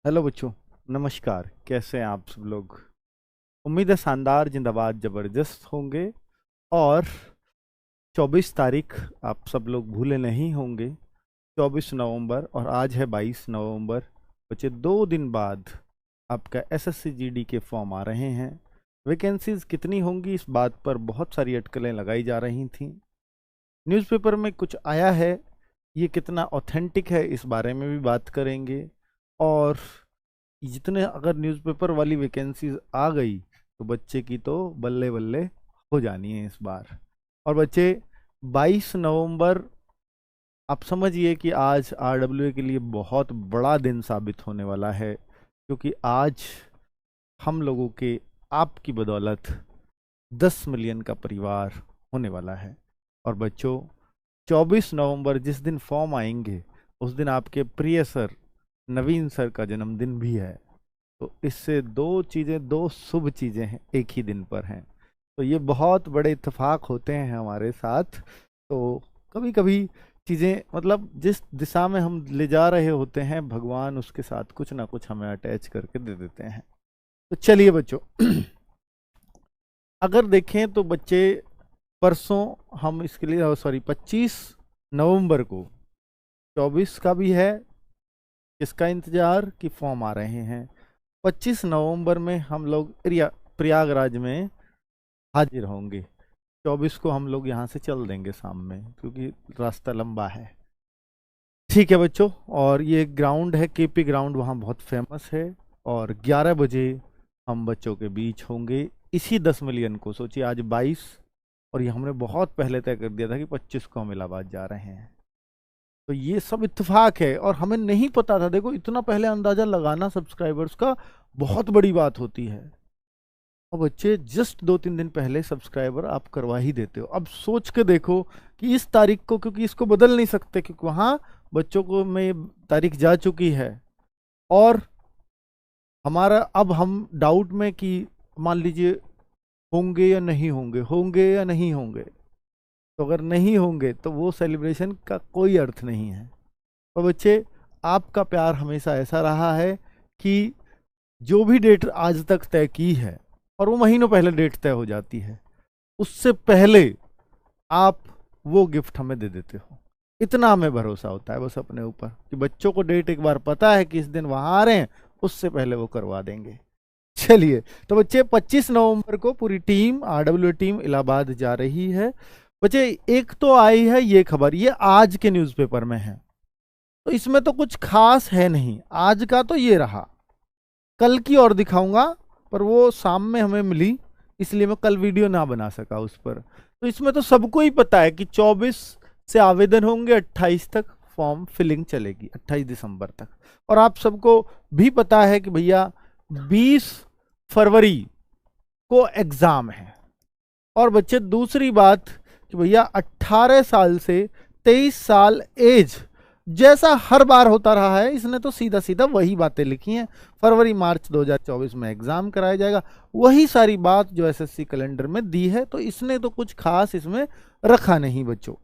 Hello बच्चों। नमस्कार। कैसे हैं आप सब लोग? उम्मीद है शानदार जिंदाबाद जबरदस्त होंगे। और 24 तारीख आप सब लोग भूले नहीं होंगे। 24 नवंबर और आज है 22 नवंबर। बच्चे 2 दिन बाद आपका एसएससी जीडी के फॉर्म आ रहे हैं। वैकेंसीज कितनी होंगी इस बात पर बहुत सारी अटकलें लगाई जा रही थी। न्यूज़पेपर में कुछ आया है, ये कितना ऑथेंटिक है इस बारे में भी बात करेंगे। और जितने अगर न्यूज़पेपर वाली वैकेंसीज आ गई तो बच्चे की तो बल्ले बल्ले हो जानी है इस बार। और बच्चे 22 नवंबर, आप समझिए कि आज आरडब्ल्यूए के लिए बहुत बड़ा दिन साबित होने वाला है, क्योंकि आज हम लोगों के आपकी बदौलत 10 मिलियन का परिवार होने वाला है। और बच्चों 24 नवंबर जिस दिन फॉर्म आएंगे उस दिन आपके प्रिय सर नवीन सर का जन्मदिन भी है। तो इससे दो शुभ चीज़ें हैं एक ही दिन पर हैं। तो ये बहुत बड़े इत्तेफाक होते हैं हमारे साथ। तो कभी कभी चीज़ें मतलब जिस दिशा में हम ले जा रहे होते हैं भगवान उसके साथ कुछ ना कुछ हमें अटैच करके दे देते हैं। तो चलिए बच्चों अगर देखें तो बच्चे परसों हम इसके लिए 25 नवंबर को 24 का भी है इसका इंतजार कि फॉर्म आ रहे हैं। 25 नवंबर में हम लोग प्रयागराज में हाजिर होंगे। 24 को हम लोग यहाँ से चल देंगे शाम में, क्योंकि रास्ता लंबा है। ठीक है बच्चों, और ये ग्राउंड है केपी ग्राउंड, वहाँ बहुत फेमस है। और 11 बजे हम बच्चों के बीच होंगे इसी 10 मिलियन को। सोचिए आज 22 और ये हमने बहुत पहले तय कर दिया था कि 25 को हम इलाहाबाद जा रहे हैं। तो ये सब इत्तेफाक है और हमें नहीं पता था। देखो इतना पहले अंदाजा लगाना सब्सक्राइबर्स का बहुत बड़ी बात होती है। और बच्चे जस्ट 2-3 दिन पहले सब्सक्राइबर आप करवा ही देते हो। अब सोच के देखो कि इस तारीख को, क्योंकि इसको बदल नहीं सकते क्योंकि वहाँ बच्चों को में तारीख जा चुकी है। और हमारा अब हम डाउट में कि मान लीजिए होंगे या नहीं होंगे, होंगे या नहीं होंगे। तो अगर नहीं होंगे तो वो सेलिब्रेशन का कोई अर्थ नहीं है। और बच्चे आपका प्यार हमेशा ऐसा रहा है कि जो भी डेट आज तक तय की है, और वो महीनों पहले डेट तय हो जाती है, उससे पहले आप वो गिफ्ट हमें दे देते हो। इतना हमें भरोसा होता है बस अपने ऊपर कि बच्चों को डेट एक बार पता है कि इस दिन वहां आ रहे हैं, उससे पहले वो करवा देंगे। चलिए तो बच्चे 25 नवंबर को पूरी टीम आरडब्ल्यू टीम इलाहाबाद जा रही है। बच्चे एक तो आई है ये खबर, ये आज के न्यूज़पेपर में है, तो इसमें तो कुछ खास है नहीं। आज का तो ये रहा, कल की और दिखाऊंगा, पर वो शाम में हमें मिली इसलिए मैं कल वीडियो ना बना सका उस पर। तो इसमें तो सबको ही पता है कि 24 से आवेदन होंगे, 28 तक फॉर्म फिलिंग चलेगी, 28 दिसंबर तक। और आप सबको भी पता है कि भैया 20 फरवरी को एग्जाम है। और बच्चे दूसरी बात कि भैया 18 साल से 23 साल एज, जैसा हर बार होता रहा है, इसने तो सीधा सीधा वही बातें लिखी हैं। फरवरी मार्च 2024 में एग्जाम कराया जाएगा, वही सारी बात जो एसएससी कैलेंडर में दी है। तो इसने तो कुछ खास इसमें रखा नहीं बच्चों।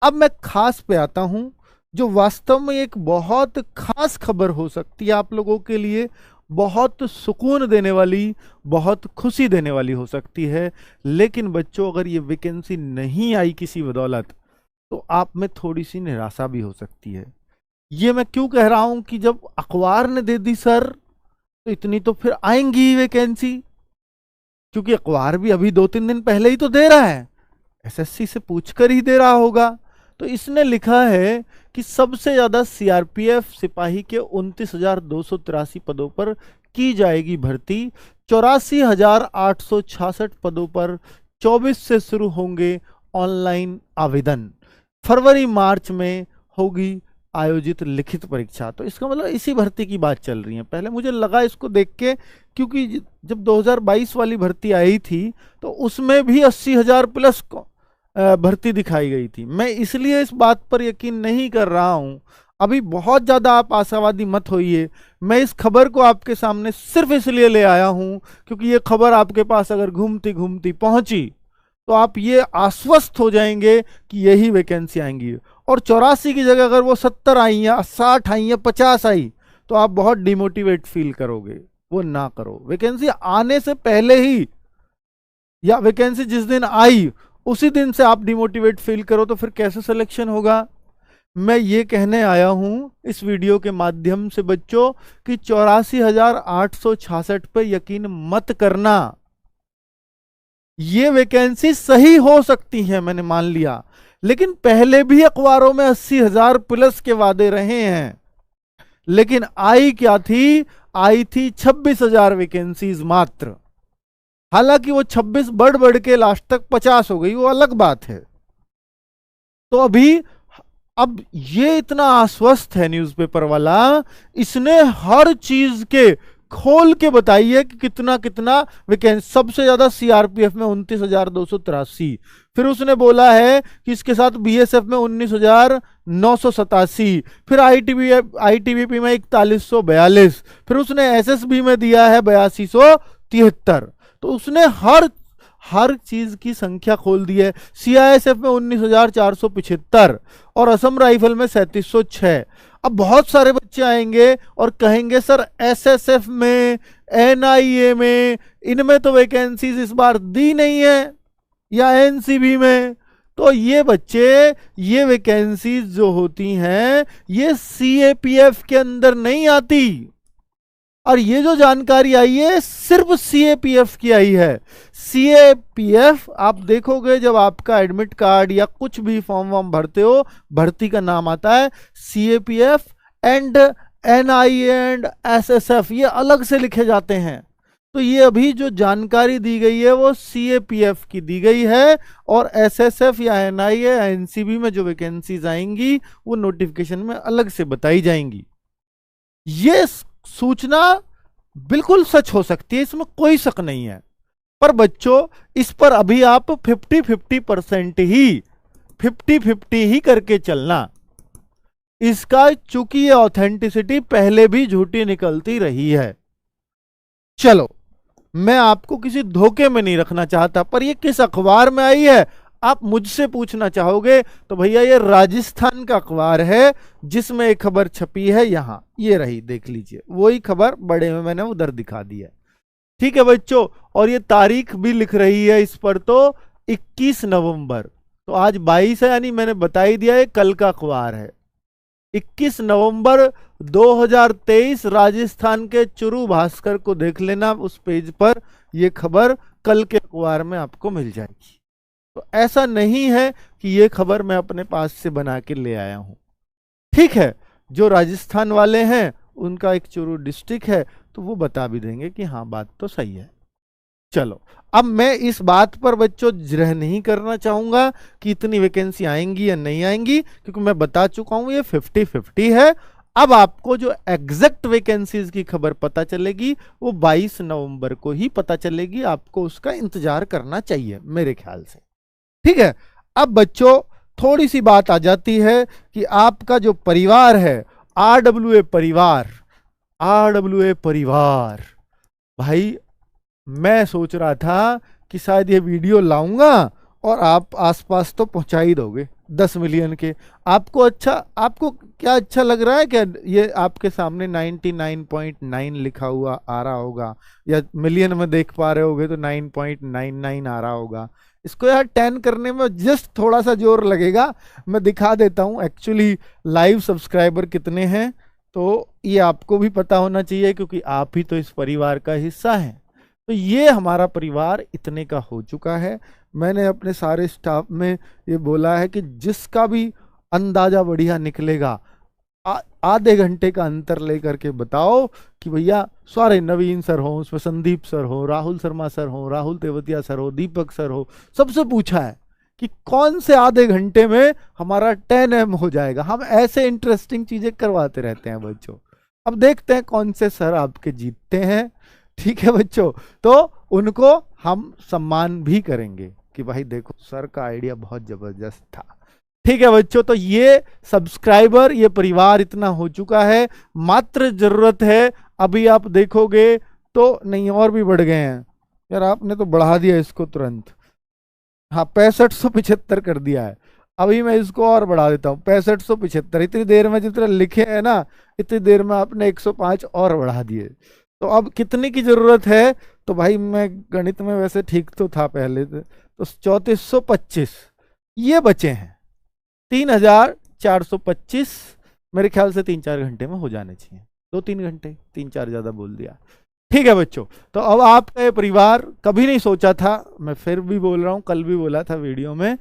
अब मैं खास पे आता हूं, जो वास्तव में एक बहुत खास खबर हो सकती है आप लोगों के लिए, बहुत सुकून देने वाली, बहुत खुशी देने वाली हो सकती है। लेकिन बच्चों अगर ये वैकेंसी नहीं आई किसी बदौलत तो आप में थोड़ी सी निराशा भी हो सकती है। ये मैं क्यों कह रहा हूं कि जब अखबार ने दे दी सर तो इतनी तो फिर आएंगी वैकेंसी, क्योंकि अखबार भी अभी 2-3 दिन पहले ही तो दे रहा है, एसएससी से पूछकर ही दे रहा होगा। तो इसने लिखा है कि सबसे ज्यादा सीआरपीएफ सिपाही के 29,283 पदों पर की जाएगी भर्ती। 84,866 पदों पर 24 से शुरू होंगे ऑनलाइन आवेदन। फरवरी मार्च में होगी आयोजित लिखित परीक्षा। तो इसका मतलब इसी भर्ती की बात चल रही है। पहले मुझे लगा इसको देख के, क्योंकि जब 2022 वाली भर्ती आई थी तो उसमें भी 80,000 प्लस भर्ती दिखाई गई थी। मैं इसलिए इस बात पर यकीन नहीं कर रहा हूं। अभी बहुत ज्यादा आप आशावादी मत होइए। मैं इस खबर को आपके सामने सिर्फ इसलिए ले आया हूं क्योंकि ये खबर आपके पास अगर घूमती घूमती पहुंची तो आप ये आश्वस्त हो जाएंगे कि यही वैकेंसी आएंगी। और 84 की जगह अगर वो 70 आई या 60 आई या 50 आई तो आप बहुत डिमोटिवेट फील करोगे, वो ना करो। वैकेंसी आने से पहले ही या वैकेंसी जिस दिन आई उसी दिन से आप डिमोटिवेट फील करो तो फिर कैसे सिलेक्शन होगा। मैं ये कहने आया हूं इस वीडियो के माध्यम से बच्चों कि 84,866 पे यकीन मत करना। ये वैकेंसी सही हो सकती है, मैंने मान लिया, लेकिन पहले भी अखबारों में 80,000 प्लस के वादे रहे हैं, लेकिन आई क्या थी? आई थी 26,000 वैकेंसीज मात्र। हालांकि वो 26 बढ़ बढ़ के लास्ट तक 50 हो गई, वो अलग बात है। तो अभी अब ये इतना आश्वस्त है न्यूज़पेपर वाला, इसने हर चीज के खोल के बताई है कि कितना कितना वैकेंसी। सबसे ज्यादा सीआरपीएफ में 29,283, फिर उसने बोला है कि इसके साथ बीएसएफ में 19,987, फिर आईटीबीपी में 4142, फिर उसने एसएसबी में दिया है 8273। तो उसने हर चीज की संख्या खोल दी है। सीआईएसएफ में 19,475 और असम राइफल में 3706। अब बहुत सारे बच्चे आएंगे और कहेंगे सर एसएसएफ में, एनआईए में, इनमें तो वैकेंसीज इस बार दी नहीं है, या एनसीबी में। तो ये बच्चे, ये वैकेंसीज जो होती हैं ये सीएपीएफ के अंदर नहीं आती, और ये जो जानकारी आई है सिर्फ सीएपीएफ की आई है। सीएपीएफ आप देखोगे जब आपका एडमिट कार्ड या कुछ भी फॉर्म वॉर्म भरते हो, भर्ती का नाम आता है CAPF and NIA and SSF, ये अलग से लिखे जाते हैं। तो ये अभी जो जानकारी दी गई है वो सीएपीएफ की दी गई है, और एसएसएफ या एनआईए या एनसीबी में जो वैकेंसीज आएंगी वो नोटिफिकेशन में अलग से बताई जाएंगी। ये सूचना बिल्कुल सच हो सकती है, इसमें कोई शक नहीं है। पर बच्चों इस पर अभी आप 50-50% ही 50-50 ही करके चलना। इसका चूंकि ये ऑथेंटिसिटी पहले भी झूठी निकलती रही है। चलो, मैं आपको किसी धोखे में नहीं रखना चाहता, पर ये किस अखबार में आई है आप मुझसे पूछना चाहोगे तो भैया ये राजस्थान का अखबार है जिसमें एक खबर छपी है, यहां ये रही, देख लीजिए, वही खबर बड़े में मैंने उधर दिखा दी है। ठीक है बच्चों, और ये तारीख भी लिख रही है इस पर तो 21 नवंबर, तो आज 22 है, यानी मैंने बता ही दिया ये कल का अखबार है। 21 नवंबर 2023 राजस्थान के चुरू भास्कर को देख लेना, उस पेज पर ये खबर कल के अखबार में आपको मिल जाएगी। तो ऐसा नहीं है कि ये खबर मैं अपने पास से बना के ले आया हूं। ठीक है, जो राजस्थान वाले हैं उनका एक चुरू डिस्ट्रिक्ट है तो वो बता भी देंगे कि हाँ बात तो सही है। चलो, अब मैं इस बात पर बच्चों जिरह नहीं करना चाहूंगा कि इतनी वैकेंसी आएंगी या नहीं आएंगी, क्योंकि मैं बता चुका हूं ये 50-50 है। अब आपको जो एग्जैक्ट वैकेंसीज की खबर पता चलेगी वो 22 नवंबर को ही पता चलेगी, आपको उसका इंतजार करना चाहिए मेरे ख्याल से। ठीक है, अब बच्चों थोड़ी सी बात आ जाती है कि आपका जो परिवार है, आरडब्ल्यूए परिवार, भाई मैं सोच रहा था कि शायद ये वीडियो लाऊंगा और आप आसपास तो पहुंचा ही दोगे 10 मिलियन के। आपको क्या अच्छा लग रहा है क्या? ये आपके सामने 99.9 लिखा हुआ आ रहा होगा, या मिलियन में देख पा रहे होगे तो 9.99 आ रहा होगा। इसको यार 10 करने में जस्ट थोड़ा सा जोर लगेगा, मैं दिखा देता हूं एक्चुअली लाइव सब्सक्राइबर कितने हैं, तो ये आपको भी पता होना चाहिए क्योंकि आप ही तो इस परिवार का हिस्सा हैं। तो ये हमारा परिवार इतने का हो चुका है। मैंने अपने सारे स्टाफ में ये बोला है कि जिसका भी अंदाजा बढ़िया निकलेगा आधे घंटे का अंतर लेकर के बताओ कि भैया सारे नवीन सर हो, उसमें संदीप सर हो, राहुल शर्मा सर हो, राहुल तेवतिया सर हो, दीपक सर हो, सबसे पूछा है कि कौन से आधे घंटे में हमारा 10M हो जाएगा। हम ऐसे इंटरेस्टिंग चीजें करवाते रहते हैं बच्चों। अब देखते हैं कौन से सर आपके जीतते हैं। ठीक है बच्चों, तो उनको हम सम्मान भी करेंगे कि भाई देखो सर का आइडिया बहुत जबरदस्त था। ठीक है बच्चों, तो ये सब्सक्राइबर, ये परिवार इतना हो चुका है, मात्र जरूरत है, अभी आप देखोगे तो नहीं और भी बढ़ गए हैं यार, आपने तो बढ़ा दिया इसको तुरंत, हाँ 6575 कर दिया है। अभी मैं इसको और बढ़ा देता हूँ 6575। इतनी देर में जितना लिखे हैं ना, इतनी देर में आपने 105 और बढ़ा दिए। तो अब कितने की जरूरत है? तो भाई मैं गणित में वैसे ठीक तो था पहले, तो 3425 ये बचे हैं। 3425 मेरे ख्याल से 3-4 घंटे में हो जाने चाहिए। 2-3 घंटे, 3-4 ज्यादा बोल दिया। ठीक है बच्चों, तो अब आपका ये परिवार कभी नहीं सोचा था, मैं फिर भी बोल रहा हूं, कल भी बोला था वीडियो में,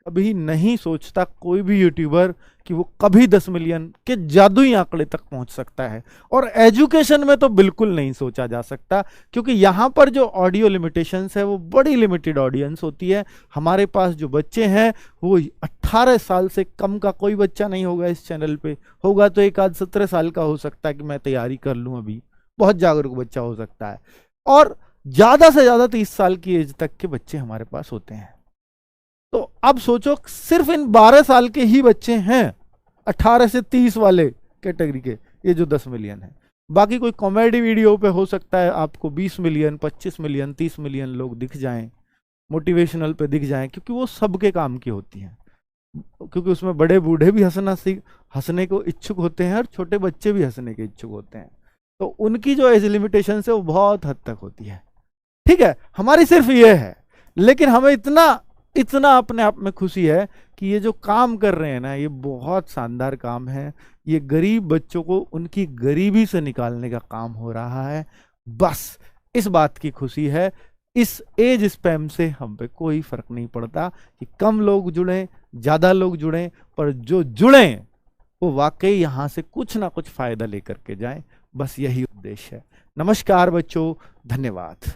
कभी नहीं सोचता कोई भी यूट्यूबर कि वो कभी 10 मिलियन के जादुई आंकड़े तक पहुंच सकता है। और एजुकेशन में तो बिल्कुल नहीं सोचा जा सकता, क्योंकि यहां पर जो ऑडियो लिमिटेशंस है वो बड़ी लिमिटेड ऑडियंस होती है। हमारे पास जो बच्चे हैं वो 18 साल से कम का कोई बच्चा नहीं होगा इस चैनल पे, होगा तो एक आध 17 साल का हो सकता है कि मैं तैयारी कर लूं, अभी बहुत जागरूक बच्चा हो सकता है। और ज्यादा से ज्यादा 30 साल की एज तक के बच्चे हमारे पास होते हैं। तो अब सोचो सिर्फ इन 12 साल के ही बच्चे हैं 18 से 30 वाले कैटेगरी के, ये जो 10 मिलियन है। बाकी कोई कॉमेडी वीडियो पे हो सकता है आपको 20 मिलियन, 25 मिलियन, 30 मिलियन लोग दिख जाएं, मोटिवेशनल पे दिख जाएं, क्योंकि वो सबके काम की होती हैं। क्योंकि उसमें बड़े बूढ़े भी हंसने को इच्छुक होते हैं और छोटे बच्चे भी हंसने के इच्छुक होते हैं। तो उनकी जो एज लिमिटेशन है वो बहुत हद तक होती है। ठीक है, हमारी सिर्फ ये है, लेकिन हमें इतना अपने आप में खुशी है कि ये जो काम कर रहे हैं ना, ये बहुत शानदार काम है। ये गरीब बच्चों को उनकी गरीबी से निकालने का काम हो रहा है। बस इस बात की खुशी है। इस एज स्पैम से हम पे कोई फर्क नहीं पड़ता कि कम लोग जुड़े, ज्यादा लोग जुड़े, पर जो जुड़े वो वाकई यहां से कुछ ना कुछ फायदा लेकर के जाएं। बस यही उद्देश्य है। नमस्कार बच्चों, धन्यवाद।